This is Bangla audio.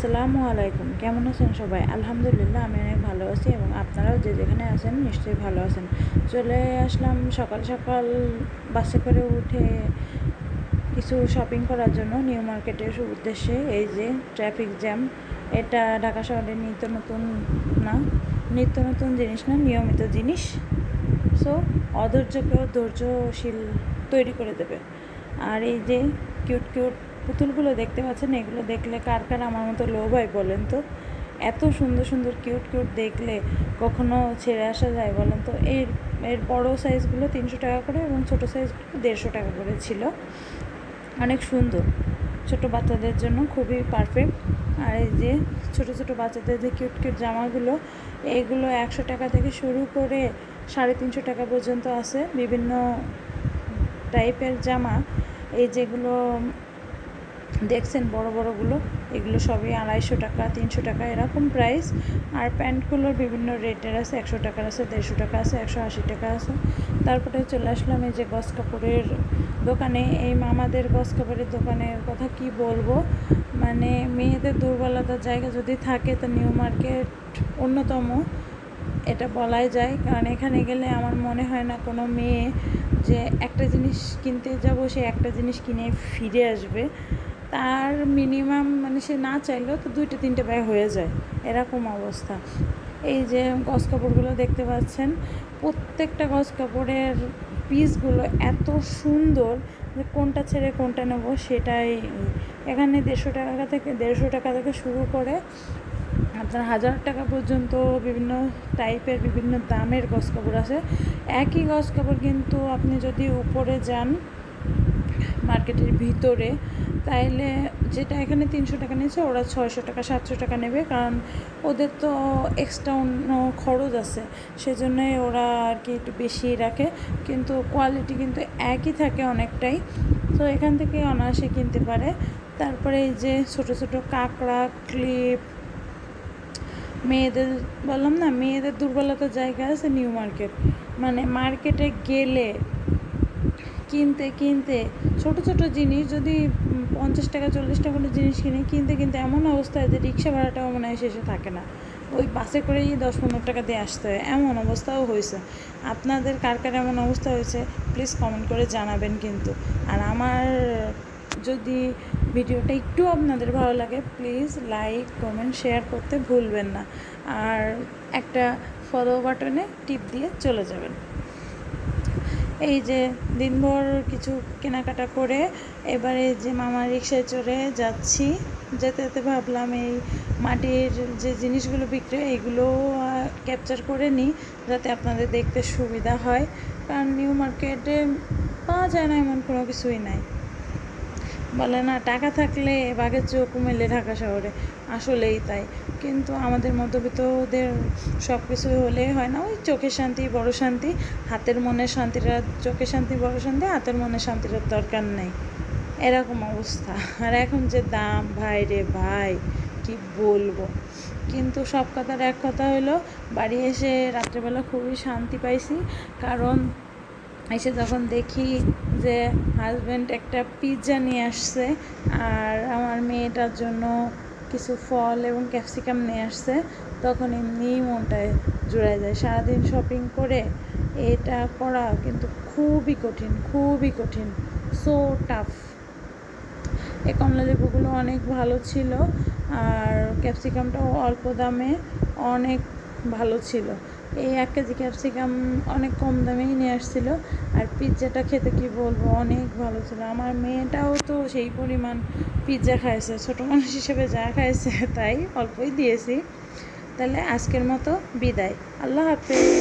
আসসালামু আলাইকুম। কেমন আছেন সবাই? আলহামদুলিল্লাহ আমি অনেক ভালো আছি এবং আপনারাও যে যেখানে আছেন নিশ্চয়ই ভালো আছেন। চলে আসলাম সকাল সকাল বাসে করে উঠে কিছু শপিং করার জন্য নিউ মার্কেটের উদ্দেশ্যে। এই যে ট্রাফিক জ্যাম, এটা ঢাকা শহরে নিত্য নতুন জিনিস না, নিয়মিত জিনিস। সো অধৈর্যকেও ধৈর্যশীল তৈরি করে দেবে। আর এই যে কিউট কিউট পুতুলগুলো দেখতে পাচ্ছেন, এগুলো দেখলে কার কার আমার মতো লোভ হয় বলেন তো? এত সুন্দর সুন্দর কিউট কিউট দেখলে কখনো ছেড়ে আসা যায় বলেন তো? এর এর বড়ো সাইজগুলো 300 টাকা করে এবং ছোটো সাইজগুলো 150 টাকা করে ছিল। অনেক সুন্দর, ছোটো বাচ্চাদের জন্য খুবই পারফেক্ট। আর এই যে ছোটো ছোটো বাচ্চাদের যে কিউট কিউট জামাগুলো, এগুলো 100 টাকা থেকে শুরু করে 350 টাকা পর্যন্ত আছে। বিভিন্ন টাইপের জামা, এই যেগুলো দেখছেন বড় বড়গুলো, এগুলো সবই 250 টাকা 300 টাকা এরকম প্রাইস। আর প্যান্টগুলোর বিভিন্ন রেটের আছে, 100 টাকার আছে, 150 টাকা আছে, 180 টাকা আছে। তারপরে চলে আসলাম এই যে গস কাপড়ের দোকানে। এই মামাদের গস কাপড়ের দোকানের কথা কি বলবো, মানে মেয়েদের দুর্বলতার জায়গা যদি থাকে তো নিউ মার্কেট অন্যতম, এটা বলাই যায়। কারণ এখানে গেলে আমার মনে হয় না কোনো মেয়ে যে একটা জিনিস কিনতে যাব সে একটা জিনিস কিনে ফিরে আসবে। তার মিনিমাম মানে সে না চাইলেও তো 2-3টে ব্যাগ হয়ে যায়, এরকম অবস্থা। এই যে গস কাপড়গুলো দেখতে পাচ্ছেন, প্রত্যেকটা গস কাপড়ের পিসগুলো এত সুন্দর যে কোনটা ছেড়ে কোনটা নেব সেটাই। এখানে 150 টাকা থেকে শুরু করে আপনার 1000 টাকা পর্যন্ত বিভিন্ন টাইপের বিভিন্ন দামের গস কাপড় আছে। একই গস কাপড় কিন্তু আপনি যদি উপরে যান মার্কেটের ভিতরে, তাইলে যেটা এখানে 300 টাকা নিয়েছে ওরা 600 টাকা 700 টাকা নেবে। কারণ ওদের তো এক্সট্রা অন্য খরচ আছে, সেজন্যই ওরা আর কি একটু বেশি রাখে, কিন্তু কোয়ালিটি কিন্তু একই থাকে অনেকটাই। তো এখান থেকে অনায়াসে কিনতে পারে। তারপরে এই যে ছোটো ছোটো কাঁকড়া ক্লিপ, মেয়েদের বললাম না, মেয়েদের দুর্বলতার জায়গা আছে নিউ মার্কেট। মানে মার্কেটে গেলে কিনতে কিনতে ছোটো ছোটো জিনিস যদি 50 টাকা 40 টাকা করে জিনিস কিনতে কিনতে এমন অবস্থা হয় যে রিক্সা ভাড়াটাও মনে হয় শেষে থাকে না, ওই বাসে করেই 10-15 টাকা দিয়ে আসতে হয়, এমন অবস্থাও হয়েছে। আপনাদের কার কার এমন অবস্থা হয়েছে প্লিজ কমেন্ট করে জানাবেন কিন্তু। আর আমার যদি ভিডিওটা একটু আপনাদের ভালো লাগে প্লিজ লাইক কমেন্ট শেয়ার করতে ভুলবেন না। আর একটা ফলো বাটনে টিপ দিয়ে চলে যাবেন। এই যে দিনভর কিছু কেনাকাটা করে এবারে যে মামার রিক্সায় চড়ে যাচ্ছি, যেতে যেতে ভাবলাম এই মাটির যে জিনিসগুলো বিক্রি হয় এগুলো ক্যাপচার করে নিই, যাতে আপনাদের দেখতে সুবিধা হয়। কারণ নিউ মার্কেটে পাওয়া যায় না এমন কোনো কিছুই নাই। বলে না টাকা থাকলে বাঘের চোখ মেলে ঢাকা শহরে, আসলেই তাই। কিন্তু আমাদের মধ্যবিত্তদের সব কিছু হলেই হয় না, ওই চোখের শান্তি বড় শান্তি, হাতের মনের শান্তিটা, চোখের শান্তি বড় শান্তি, হাতের মনের শান্তির দরকার নেই, এরকম অবস্থা। আর এখন যে দাম ভাই রে ভাই কি বলবো। কিন্তু সব কথার এক কথা হলো, বাড়ি এসে রাত্রেবেলা খুবই শান্তি পাইছি। কারণ এসে যখন দেখি যে হাজব্যান্ড একটা পিৎজা নিয়ে আসছে আর আমার মেয়েটার জন্য কিছু ফল এবং ক্যাপসিকাম নিয়ে আসছে, তখন এমনিই মনটায় জুড়ে যায়। সারাদিন শপিং করে এটা করা কিন্তু খুবই কঠিন, খুবই কঠিন, সো টাফ। এই কমলা লেবুগুলো অনেক ভালো ছিল আর ক্যাপসিকামটাও অল্প দামে অনেক ভালো ছিল। এই 1 কেজি ক্যাপসিকাম অনেক কম দামেই নিয়ে আসছিলো। আর পিৎজাটা খেতে কি বলবো, অনেক ভালো ছিল। আমার মেয়েটাও তো সেই পরিমাণ পিৎজা খাইছে, ছোটো মানুষ হিসেবে যা খাইছে তাই অল্পই দিয়েছি। তাহলে আজকের মতো বিদায়, আল্লাহ হাফেজ।